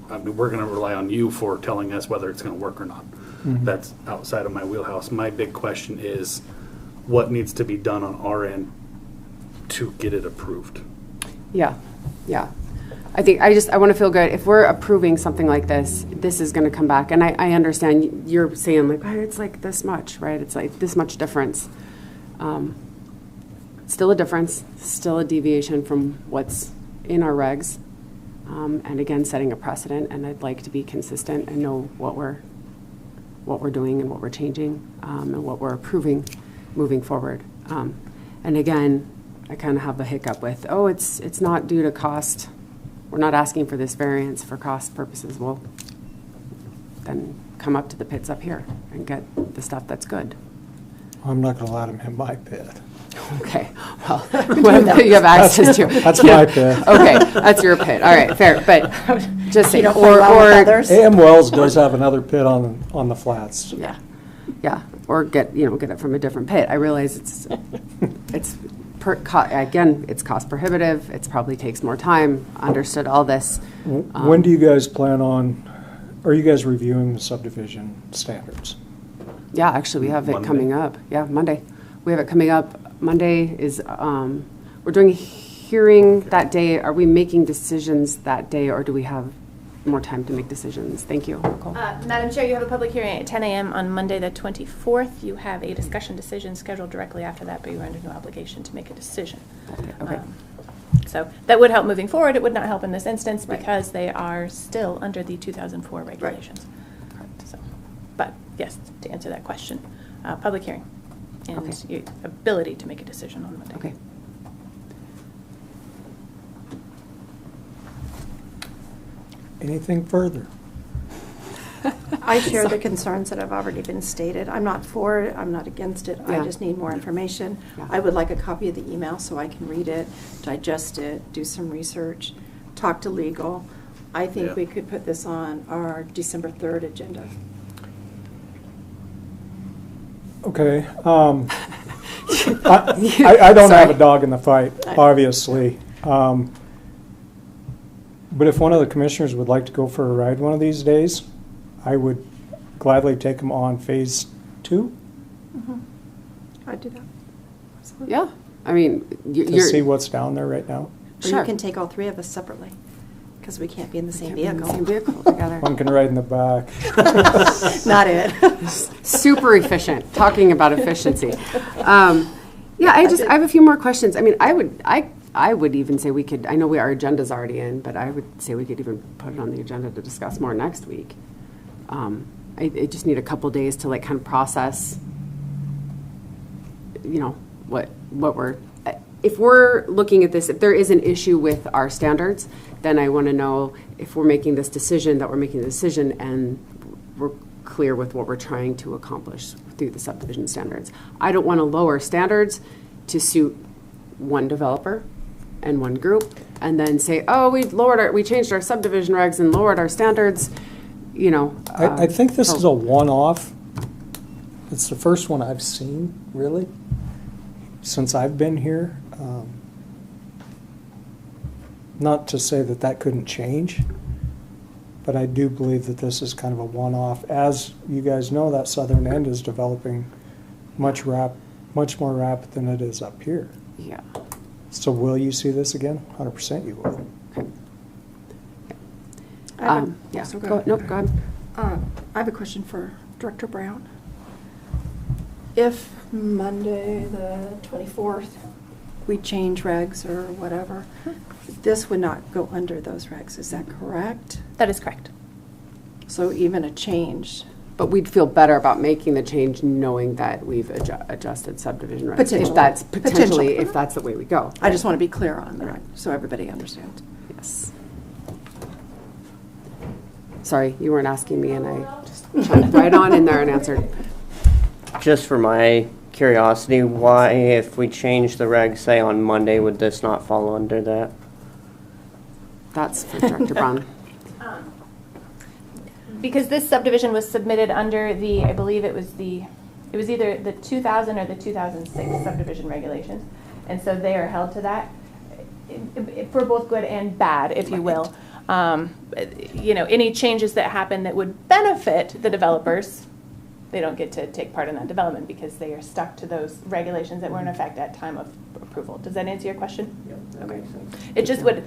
we're going to rely on you for telling us whether it's going to work or not. That's outside of my wheelhouse. My big question is what needs to be done on our end to get it approved. Yeah. I want to feel good. If we're approving something like this, this is going to come back. And I understand you're saying like, oh, it's like this much, right? It's like this much difference. Still a difference, still a deviation from what's in our regs. And again, setting a precedent, and I'd like to be consistent and know what we're doing and what we're changing, and what we're approving moving forward. And again, I kind of have a hiccup with, it's not due to cost. We're not asking for this variance for cost purposes. Well, then come up to the pits up here and get the stuff that's good. I'm not going to let him hit my pit. Okay, well, whatever you have access to. That's my pit. Okay, that's your pit. All right, fair, but just You say, don't play well with others? AM Wells does have another pit on the flats. yeah, or get it from a different pit. I realize it's again, it's cost prohibitive. It probably takes more time. Understood all this. When do you guys plan on, are you guys reviewing the subdivision standards? Yeah, actually, we have it Monday. coming up. Yeah, Monday. We have it coming up. Monday is, we're doing a hearing that day. Are we making decisions that day, or do we have more time to make decisions? Thank you, Nicole. Madam Chair, you have a public hearing at 10 a.m. on Monday, the 24th. You have a discussion decision scheduled directly after that, but you are under no obligation to make a decision. Okay. So that would help moving forward. It would not help in this instance Right. because they are still under the 2004 regulations. So, but yes, to answer that question, public hearing and Okay. your ability to make a decision on Monday. Okay. Anything further? I share the concerns that have already been stated. I'm not for it, I'm not against it, I Yeah. just need more information. Yeah. I would like a copy of the email so I can read it, digest it, do some research, talk to legal. I think Yeah. we could put this on our December 3rd agenda. Okay. I don't have a dog in the fight, obviously. But if one of the commissioners would like to go for a ride one of these days, I would gladly take them on phase 2 I'd do that. Yeah, I mean, to see what's down there right now. Or Sure. you can take all three of us separately, because we can't be in the same Same vehicle. vehicle together. One can ride in the back. Not it. Super efficient, talking about efficiency. Yeah, I have a few more questions. I mean, I would even say we could, I know our agenda's already in, but I would say we could even put it on the agenda to discuss more next week. I just need a couple days to kind of process, what we're, if we're looking at this, if there is an issue with our standards, then I want to know if we're making this decision, that we're making the decision and we're clear with what we're trying to accomplish through the subdivision standards. I don't want to lower standards to suit one developer and one group and then say, oh, we changed our subdivision regs and lowered our standards, I think this is a one-off. It's the first one I've seen, really, since I've been here. Not to say that couldn't change, but I do believe that this is kind of a one-off. As you guys know, that southern end is developing much more rapid than it is up here. Yeah. So will you see this again? 100% you will. Yeah. So Go ahead. I have a question for Director Brown. If Monday, the 24th, we change regs or whatever, this would not go under those regs, is that correct? That is correct. So even a change, But we'd feel better about making the change knowing that we've adjusted subdivision regs. Potentially. If that's potentially, Potentially. if that's the way we go. I just want to be clear on that, so everybody understands. Yes. Sorry, you weren't asking me and I just jumped right on in there and answered. Just for my curiosity, why, if we change the regs, say on Monday, would this not fall under that? That's for Director Brown. Because this subdivision was submitted under I believe it was either the 2000 or the 2006 subdivision regulations. And so they are held to that for both good and bad, if you will. Any changes that happen that would benefit the developers, they don't get to take part in that development because they are stuck to those regulations that were in effect at time of approval. Does that answer your question? Yep, that makes sense. It just would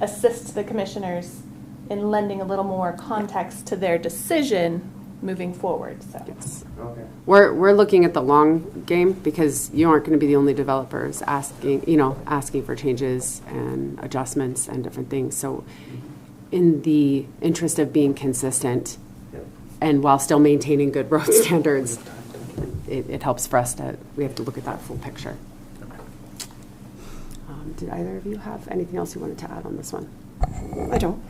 assist the commissioners in lending a little more context to their decision moving forward. So. Yes. Okay. We're looking at the long game because you aren't going to be the only developers asking for changes and adjustments and different things. So in the interest of being consistent and while still maintaining good road standards, it helps for us we have to look at that full picture. Did either of you have anything else you wanted to add on this one? I don't.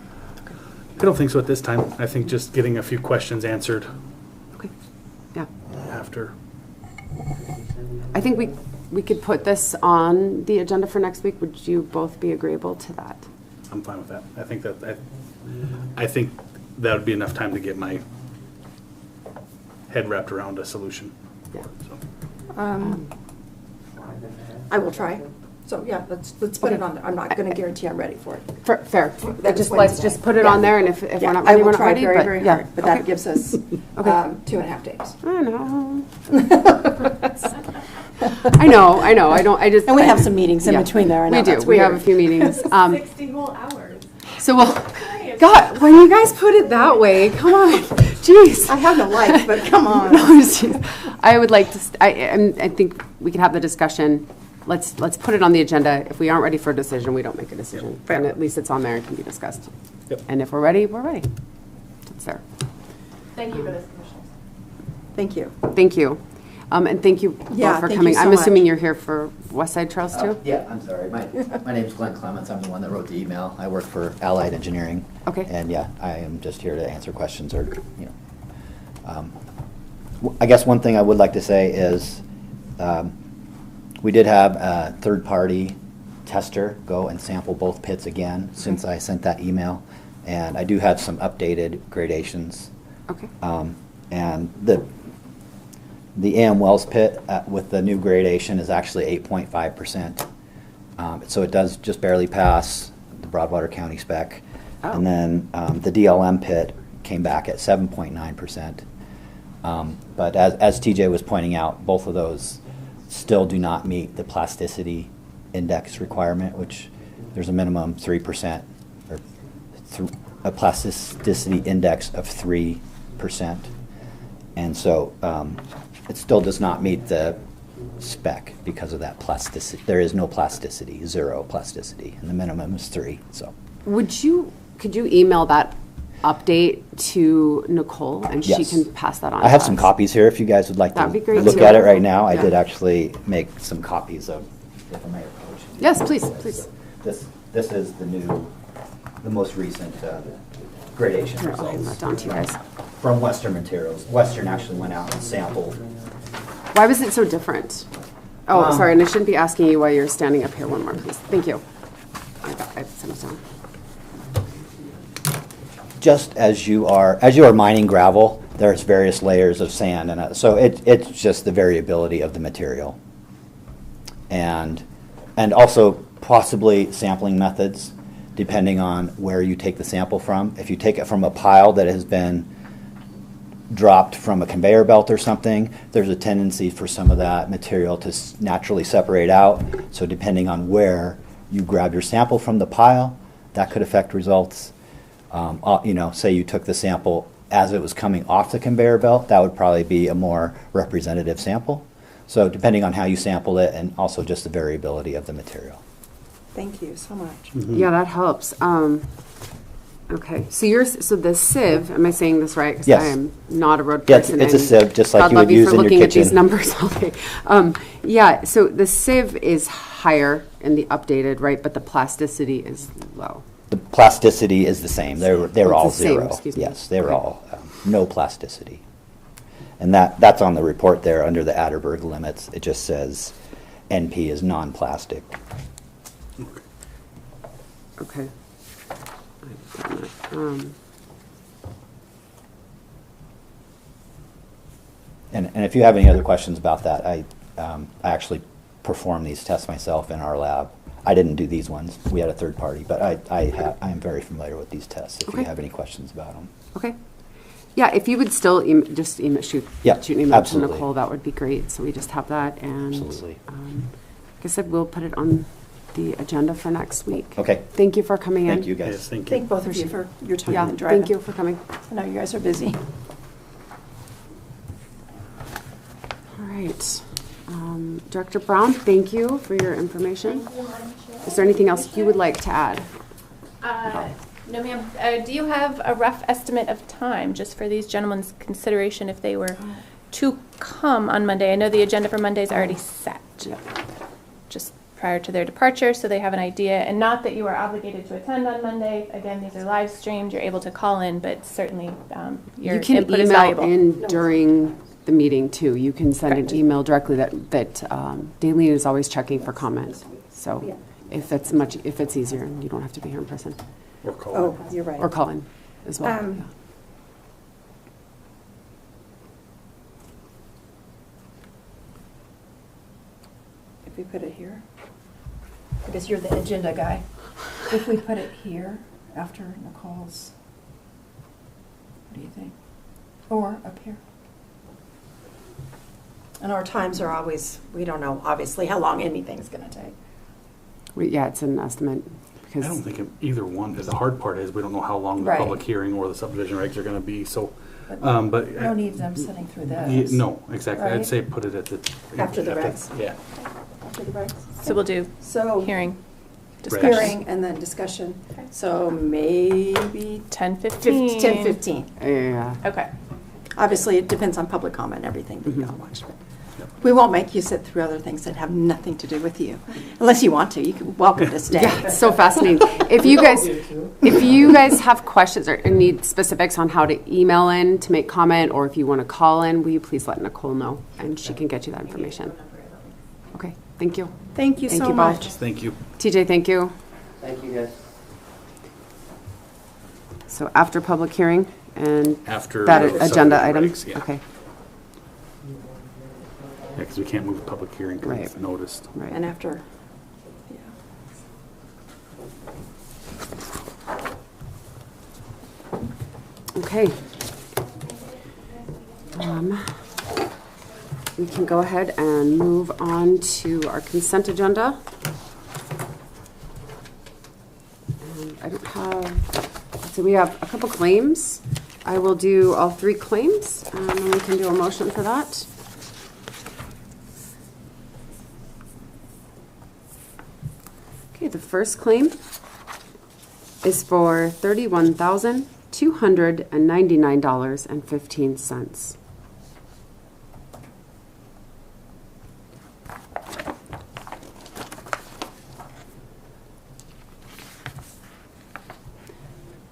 I don't think so at this time. I think just getting a few questions answered Okay. Yeah. after. I think we could put this on the agenda for next week. Would you both be agreeable to that? I'm fine with that. I think that would be enough time to get my head wrapped around a solution. Yeah. So, I will try. So, yeah, let's put it on there. I'm not going to guarantee I'm ready for it. Fair. That's Just, let's Wednesday. just put it Yeah. on there, and if we're Yeah, not I ready, we're will not try ready. very, but very yeah. hard, but Okay. that gives us Okay. 2.5 days. I know. I know. I just. And we have some meetings in yeah, between there. I know we do. that's We have a weird. few meetings. 60 whole hours. So God, when you guys put it that way, come on, jeez. I have no life, but come on. No, jeez. I would like to. I think we can have the discussion. Let's put it on the agenda. If we aren't ready for a decision, we don't make a decision. Fair. And at least it's on there and can be discussed. Yep. And if we're ready, we're ready. That's fair. Thank you for this, Commissioners. Thank you. Thank you. And thank you both Yeah, for thank coming. you so I'm assuming much. you're here for West Side Trails too? Yeah, I'm sorry. My name's Glenn Clements. I'm the one that wrote the email. I work for Allied Engineering. Okay. And yeah, I am just here to answer questions or, I guess one thing I would like to say is we did have a third-party tester go and sample both pits again since I sent that email. And I do have some updated gradations. Okay. And the AM Wells pit with the new gradation is actually 8.5%. So it does just barely pass the Broadwater County spec. Oh. And then the DLM pit came back at 7.9%. But as TJ was pointing out, both of those still do not meet the plasticity index requirement, which there's a minimum 3% or a plasticity index of 3%. And so it still does not meet the spec because of that plasticity. There is no plasticity, zero plasticity, and the minimum is 3. So Could you email that update to Nicole and she Yes. can pass that on I have to some us? copies here if you guys would like That'd to be great, look too. at it right now. I Yeah. did actually make some copies of, if I may approach. Yes, please. This is the most recent gradation Here, I'll hand that results down to you guys. from Western Materials. Western actually went out and sampled. Why was it so different? Oh, Um, sorry, and I shouldn't be asking you why you're standing up here. One more, please. Thank you. I sent it down. Just as you are mining gravel, there's various layers of sand, and so it's just the variability of the material, and also possibly sampling methods, depending on where you take the sample from. If you take it from a pile that has been dropped from a conveyor belt or something, there's a tendency for some of that material to naturally separate out. So depending on where you grab your sample from the pile, that could affect results. Say you took the sample as it was coming off the conveyor belt, that would probably be a more representative sample. So depending on how you sample it and also just the variability of the material. Thank you so much. Yeah, that helps. Okay, so the sieve, am I saying this right? 'Cause Yes. I am not a road Yeah, person. it's a and sieve, just like God you love would use for in your looking at these kitchen. numbers all day. Yeah, so the sieve is higher in the updated, right? But the plasticity is low. The plasticity is the same. They were It's all the same, zero. excuse me. Yes, they were Okay. all no plasticity. And that's on the report there under the Atterberg limits. It just says NP is non-plastic. Okay. And if you have any other questions about that, I actually performed these tests myself in our lab. I didn't do these ones. We had a third party, but I am very familiar with these tests. If Okay. you have any questions about them. Okay. Yeah, if you would still shoot Yeah, an email absolutely. to Nicole, that would be great. So we just have that, and Absolutely. like I said, we'll put it on the agenda for next week. Okay. Thank you for coming in. Thank you, guys. Yes, thank you. Thank both of you for your time Yeah, and driving. thank you for coming. I know you guys are busy. All right. Director Brown, thank you for your information. Is there anything else you would like to add? No, ma'am. Do you have a rough estimate of time just for these gentlemen's consideration if they were to come on Monday? I know the agenda for Monday is already set. Just prior to their departure, so they have an idea. And not that you are obligated to attend on Monday. Again, these are live streamed. You're able to call in, but certainly your You can input is email valuable. in during the meeting too. You can send an email directly that Daleen is always checking for comment. So if it's easier, and you don't have to be here in person. Or call. Oh, you're right. Or call in as well. Yeah. If we put it here, I guess you're the agenda guy. If we put it here after Nicole's, what do you think? Or up here? And our times are always, we don't know obviously how long anything's going to take. Yeah, it's an estimate. I don't think either one. The hard part is we don't know how long the Right. public hearing or the subdivision regs are going to be. So, But but no need them sitting through yeah, this. no, exactly. I'd Right? say put it at the After the regs. Yeah. After the regs. So we'll do So hearing, discussion. hearing and then discussion. So maybe 10:15. 10:15. Yeah. Okay. Obviously, it depends on public comment and everything that you all watch. But Yep. we won't make you sit through other things that have nothing to do with you, unless you want to. You can welcome to stay. Yeah, it's so fascinating. If you guys have questions or need specifics on how to email in to make comment, or if you want to call in, will you please let Nicole know, and she can get you that information. Okay, thank you. Thank you Thank so you both. much. Thank you. TJ, thank you. Thank you, guys. So after public hearing and After that the agenda subdivision item? regs, yeah. Okay, Yeah, because we can't move the public hearing because it's Right. noticed. right. And after, Okay. We can go ahead and move on to our consent agenda. And I don't have, so we have a couple claims. I will do all three claims, and then we can do a motion for that. Okay, the first claim is for $31,299.15.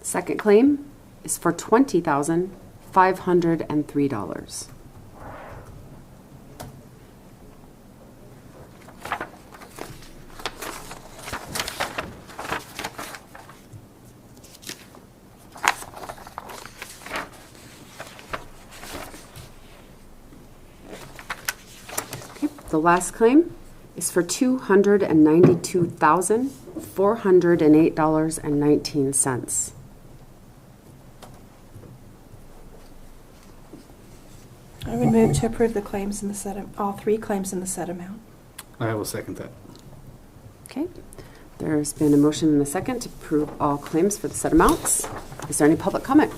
Second claim is for $20,503. The last claim is for $292,408.19. I would move to approve the claims in the set, all three claims in the set amount. I will second that. Okay, there's been a motion and a second to approve all claims for the set amounts. Is there any public comment?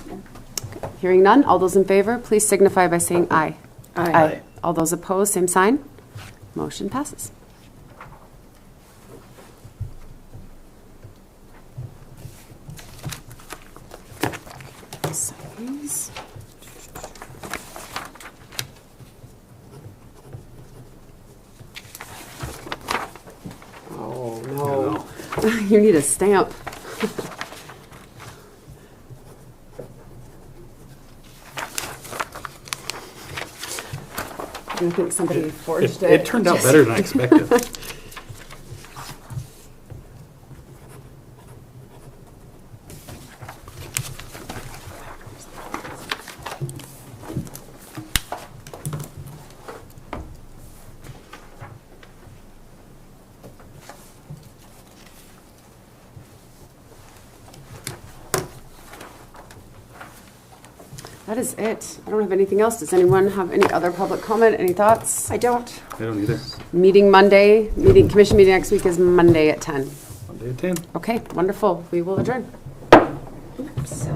Okay. Hearing none, all those in favor, please signify by saying aye. Aye. All those opposed, same sign. Motion passes. Signs. Oh, no. You need a stamp. I think somebody forged it. It turned out better than I expected. That is it. I don't have anything else. Does anyone have any other public comment? Any thoughts? I don't. I don't either. Commission meeting next week is Monday at 10. Monday at 10. Okay, wonderful. We will adjourn. Oops.